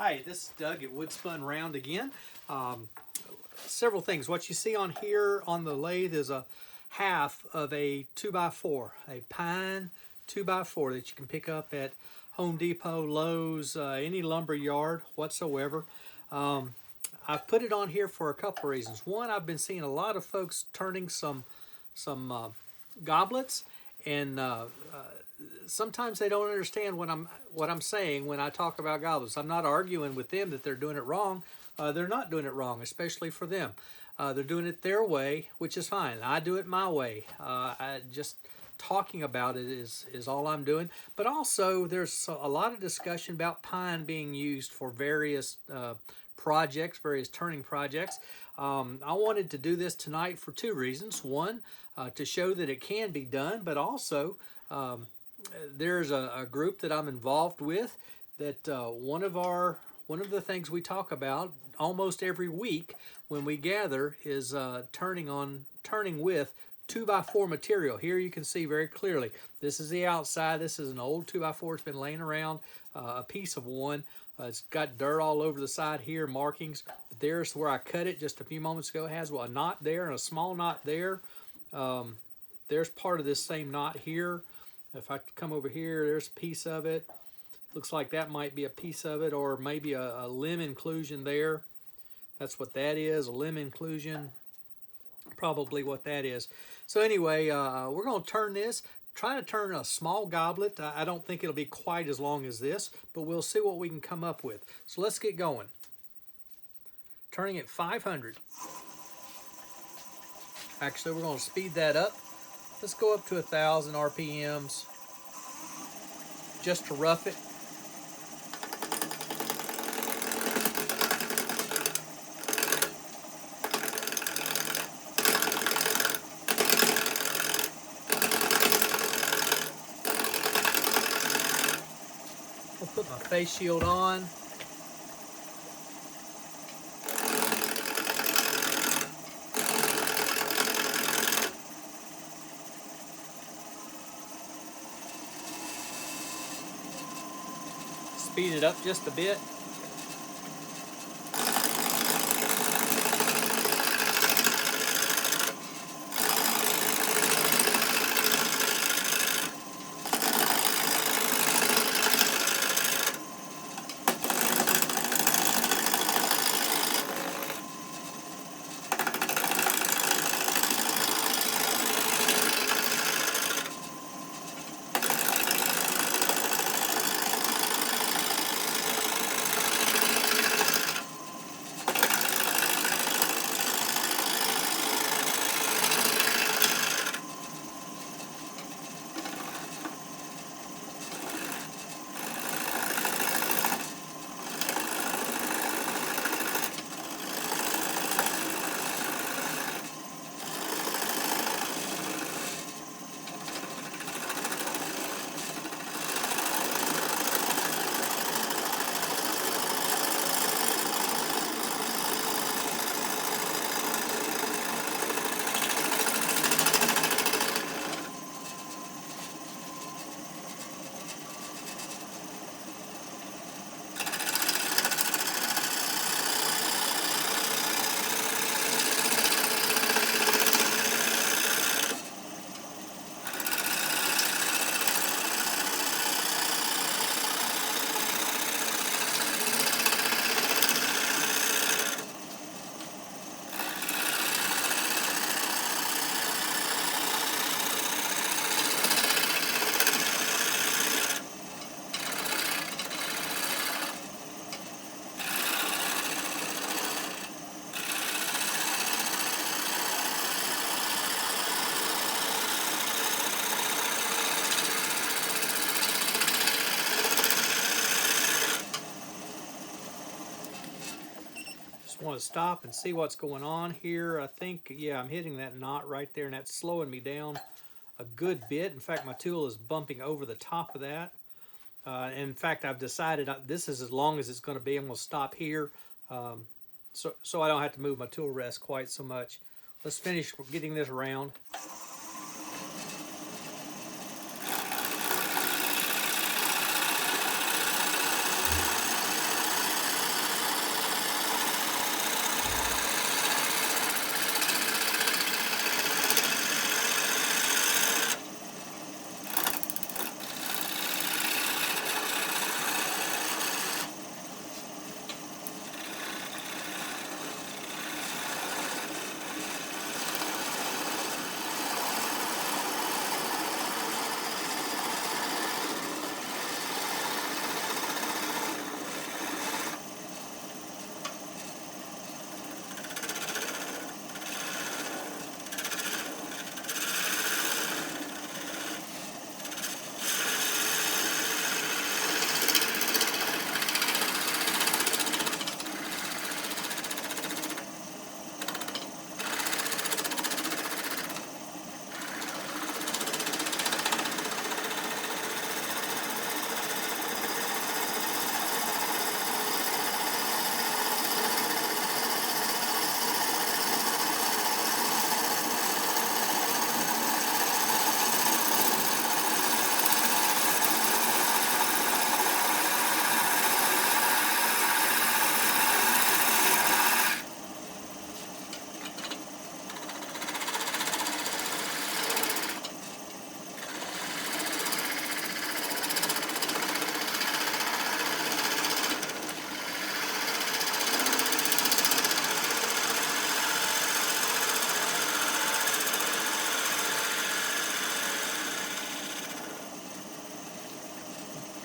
Hi, this is Doug at Woodspun Round again. Several things. What you see on here on the lathe is a half of a 2x4, a pine 2x4 that you can pick up at Home Depot, Lowe's, any lumber yard whatsoever. I've put it on here for a couple of reasons. One, I've been seeing a lot of folks turning some goblets, and sometimes they don't understand what I'm saying when I talk about goblets. I'm not arguing with them that they're doing it wrong. They're not doing it wrong, especially for them. They're doing it their way, which is fine. I do it my way. I just talking about it is all I'm doing. But also, there's a lot of discussion about pine being used for various projects, various turning projects. I wanted to do this tonight for two reasons. One, to show that it can be done, but also there's a group that I'm involved with that one of the things we talk about almost every week when we gather is turning with 2x4 material. Here you can see very clearly, this is the outside. This is an old 2x4. It's been laying around, a piece of one. It's got dirt all over the side here, markings. But there's where I cut it just a few moments ago. It has a knot there and a small knot there. There's part of this same knot here. If I come over here, there's a piece of it. Looks like that might be a piece of it, or maybe a limb inclusion there. That's what that is, a limb inclusion. Probably what that is. So anyway, we're going to turn this. Try to turn a small goblet. I don't think it'll be quite as long as this, but we'll see what we can come up with. So let's get going. Turning at 500. Actually, we're going to speed that up. Let's go up to 1,000 RPMs just to rough it. I'll put my face shield on. Speed it up just a bit. Want to stop and see what's going on here. I think, yeah, I'm hitting that knot right there, and that's slowing me down a good bit. In fact, my tool is bumping over the top of that. In fact, I've decided this is as long as it's going to be. I'm going to stop here so I don't have to move my tool rest quite so much. Let's finish getting this round.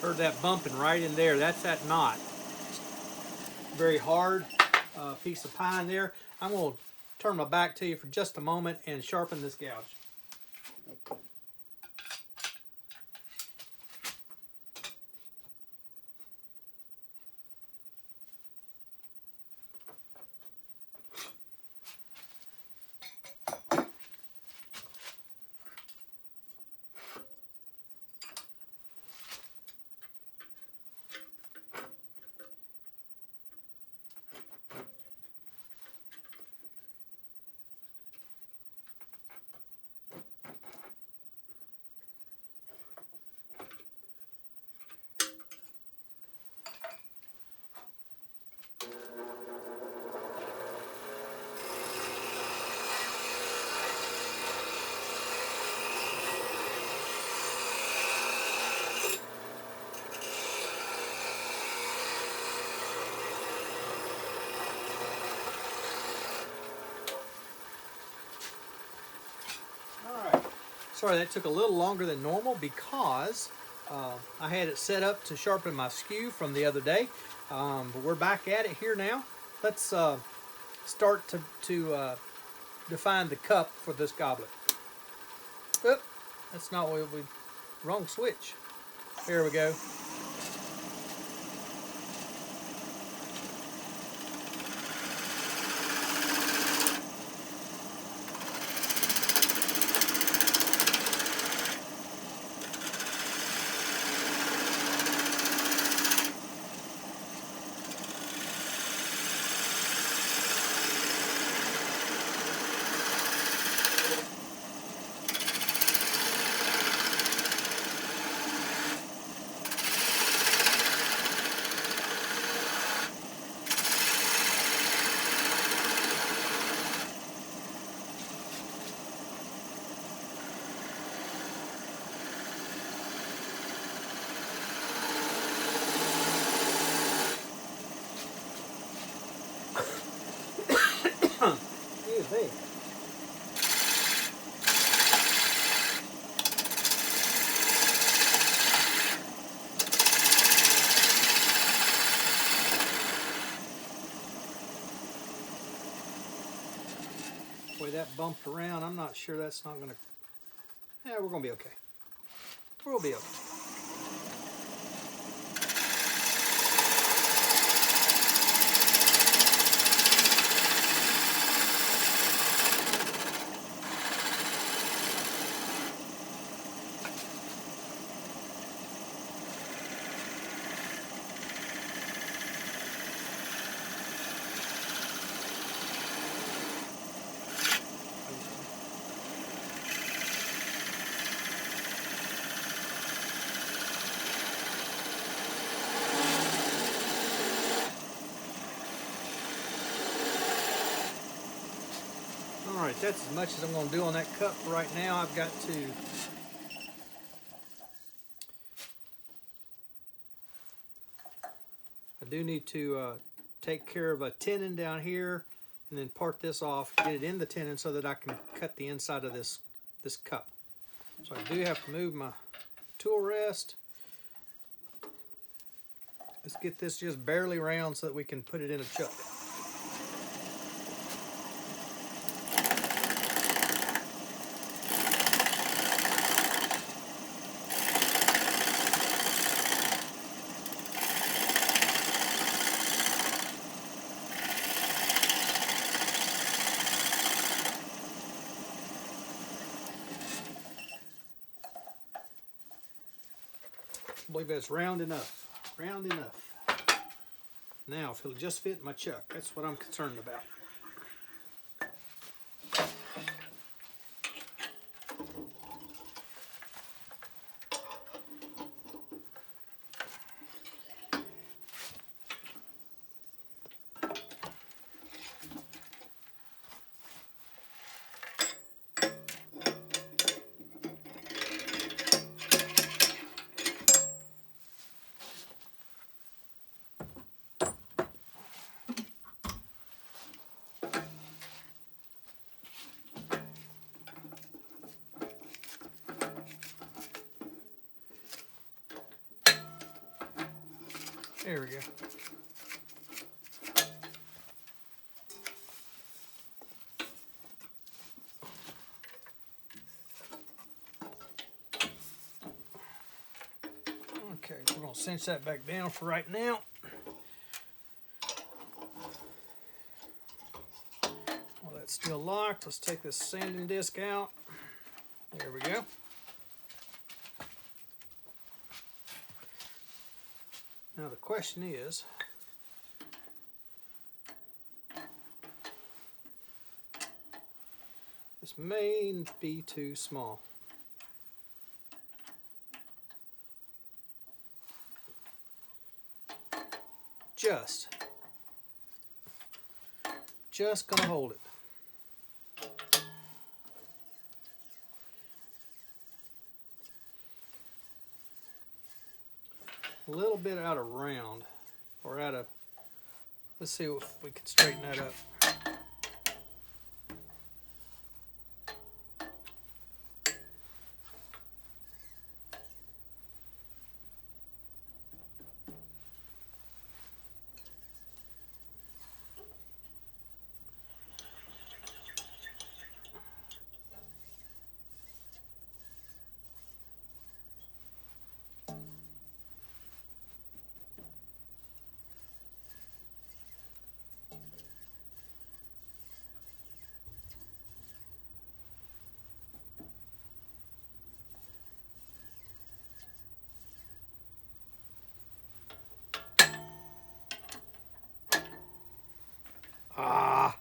Heard that bumping right in there. That's that knot. Very hard piece of pine there. I'm going to turn my back to you for just a moment and sharpen this gouge. Sorry, that took a little longer than normal because I had it set up to sharpen my skew from the other day. But we're back at it here now. Let's start to define the cup for this goblet. Oop, that's not what we... Wrong switch. There we go. Excuse me. Boy, that bumped around. I'm not sure that's not going to... Yeah, we're going to be okay. We'll be okay. Alright, that's as much as I'm going to do on that cup right now. I've got to... I do need to take care of a tenon down here and then part this off, get it in the tenon so that I can cut the inside of this cup. So I do have to move my tool rest. Let's get this just barely round so that we can put it in a chuck. I believe that's round enough. Round enough. Now, if it'll just fit my chuck, that's what I'm concerned about. There we go. Okay, we're going to cinch that back down for right now. While that's still locked, let's take this sanding disc out. There we go. Now the question is, this may be too small. Just gonna hold it. A little bit out of round, or out of, let's see if we can straighten that up. Ah.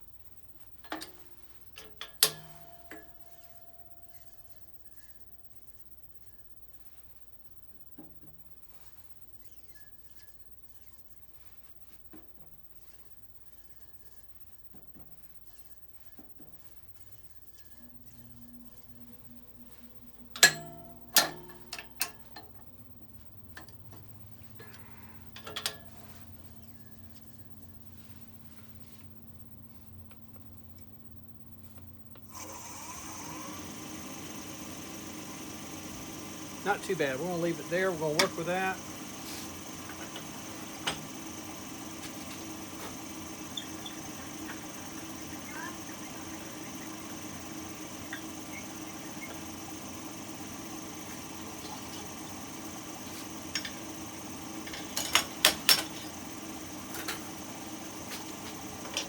Not too bad. We're going to leave it there. We're going to work with that.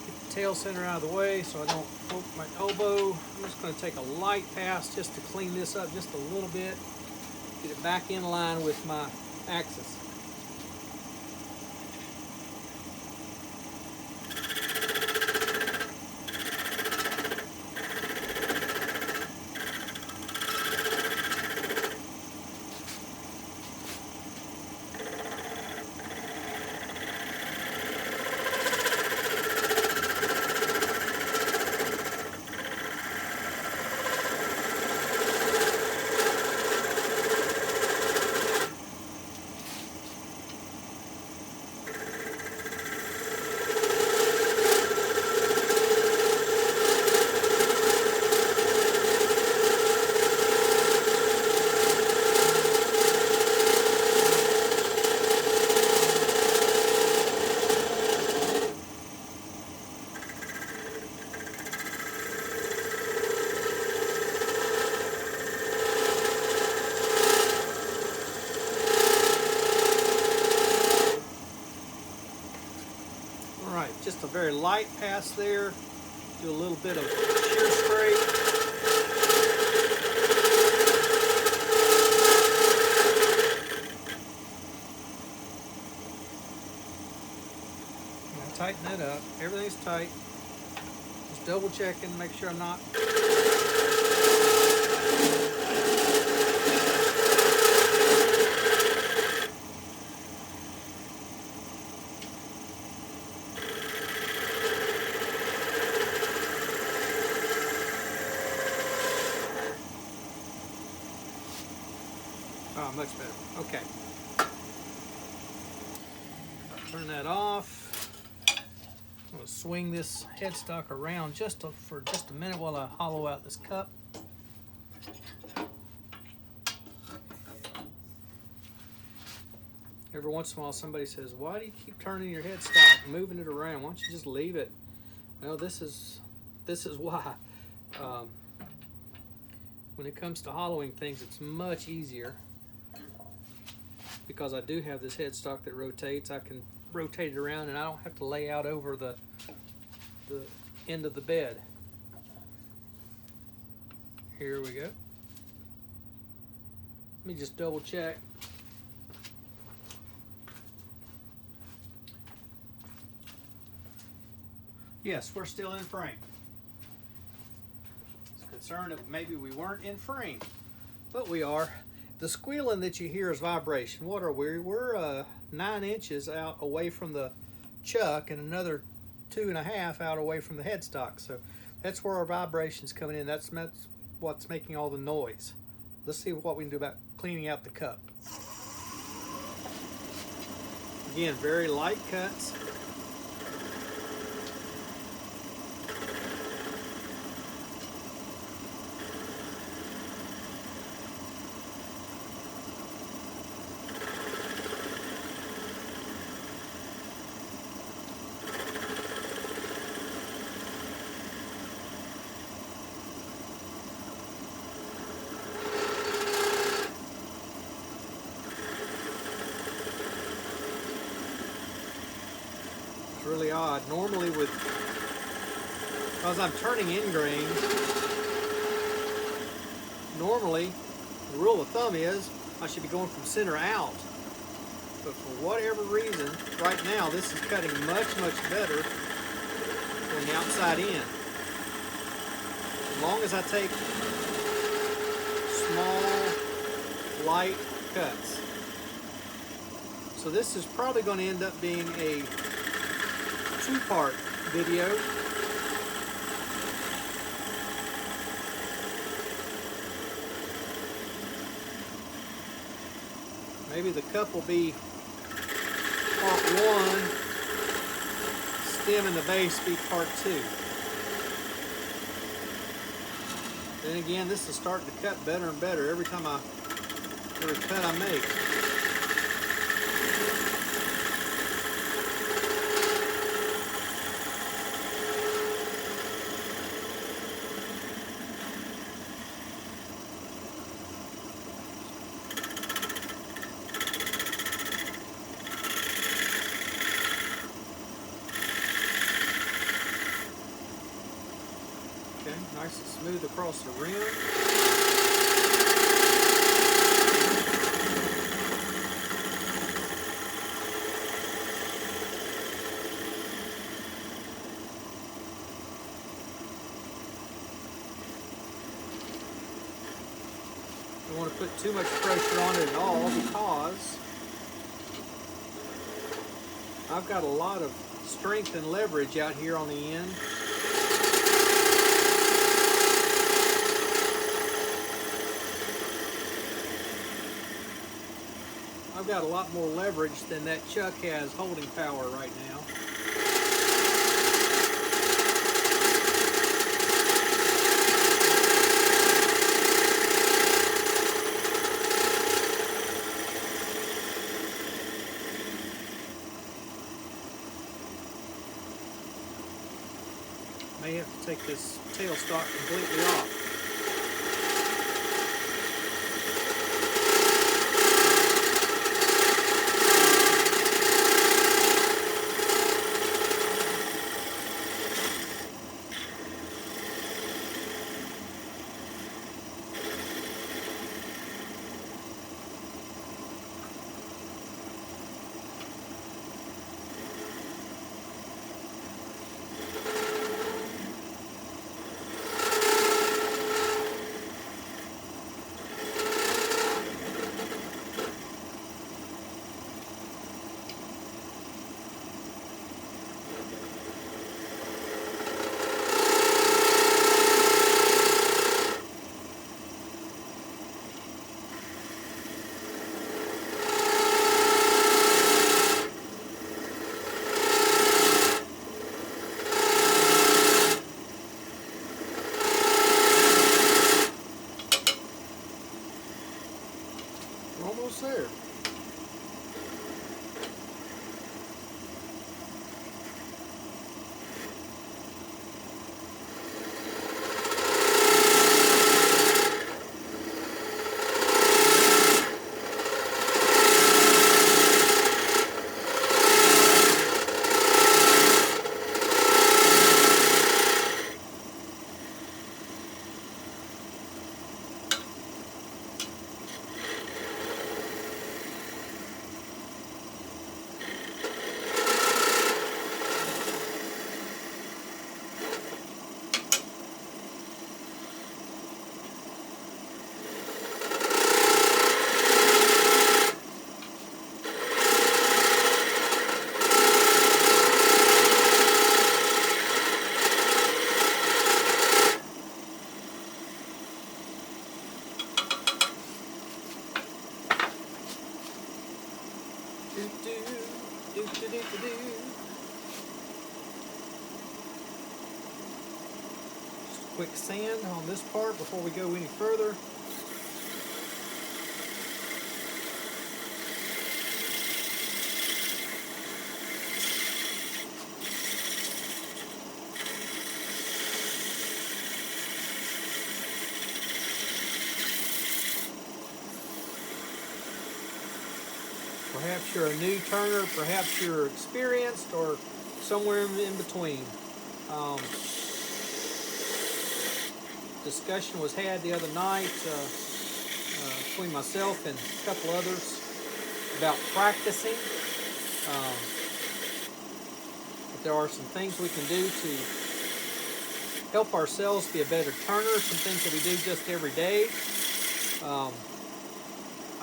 Get the tail center out of the way so I don't poke my elbow. I'm just going to take a light pass just to clean this up just a little bit. Get it back in line with my axis. Just a very light pass there. Do a little bit of shear spray. Now tighten that up. Everything's tight. Just double checking, make sure I'm not. Oh, much better. Okay. Turn that off. I'm going to swing this headstock around for just a minute while I hollow out this cup. Every once in a while somebody says, why do you keep turning your headstock and moving it around? Why don't you just leave it? Well, this is why. When it comes to hollowing things, it's much easier because I do have this headstock that rotates. I can rotate it around and I don't have to lay out over the end of the bed. Here we go. Let me just double check. Yes, we're still in frame. I was concerned that maybe we weren't in frame, but we are. The squealing that you hear is vibration. What are we? We're 9 inches out away from the chuck and another 2.5 out away from the headstock. So that's where our vibration's coming in. That's what's making all the noise. Let's see what we can do about cleaning out the cup. Again, very light cuts. Really odd. Normally because I'm turning in grain, normally the rule of thumb is I should be going from center out. But for whatever reason, right now this is cutting much, much better than the outside in. As long as I take small, light cuts. So this is probably going to end up being a 2-part video. Maybe the cup will be part 1, stem and the base be part 2. Then again, this is starting to cut better and better every cut I make. Okay, nice and smooth across the rim. Don't want to put too much pressure on it at all because I've got a lot of strength and leverage out here on the end. I've got a lot more leverage than that chuck has holding power right now. May have to take this tailstock completely off. Do, do, do, do, do, do, do. Just a quick sand on this part before we go any further. Perhaps you're a new turner, perhaps you're experienced, or somewhere in between. Discussion was had the other night between myself and a couple others about practicing. But there are some things we can do to help ourselves be a better turner, some things that we do just every day.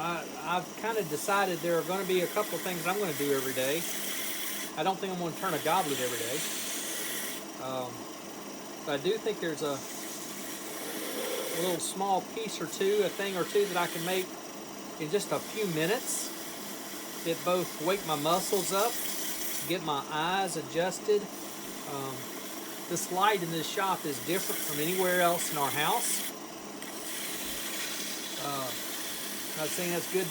I've kind of decided there are going to be a couple of things I'm going to do every day. I don't think I'm going to turn a goblet every day. But I do think there's a little small piece or two, a thing or two that I can make in just a few minutes. It both wake my muscles up, get my eyes adjusted. This light in this shop is different from anywhere else in our house. Not saying that's good.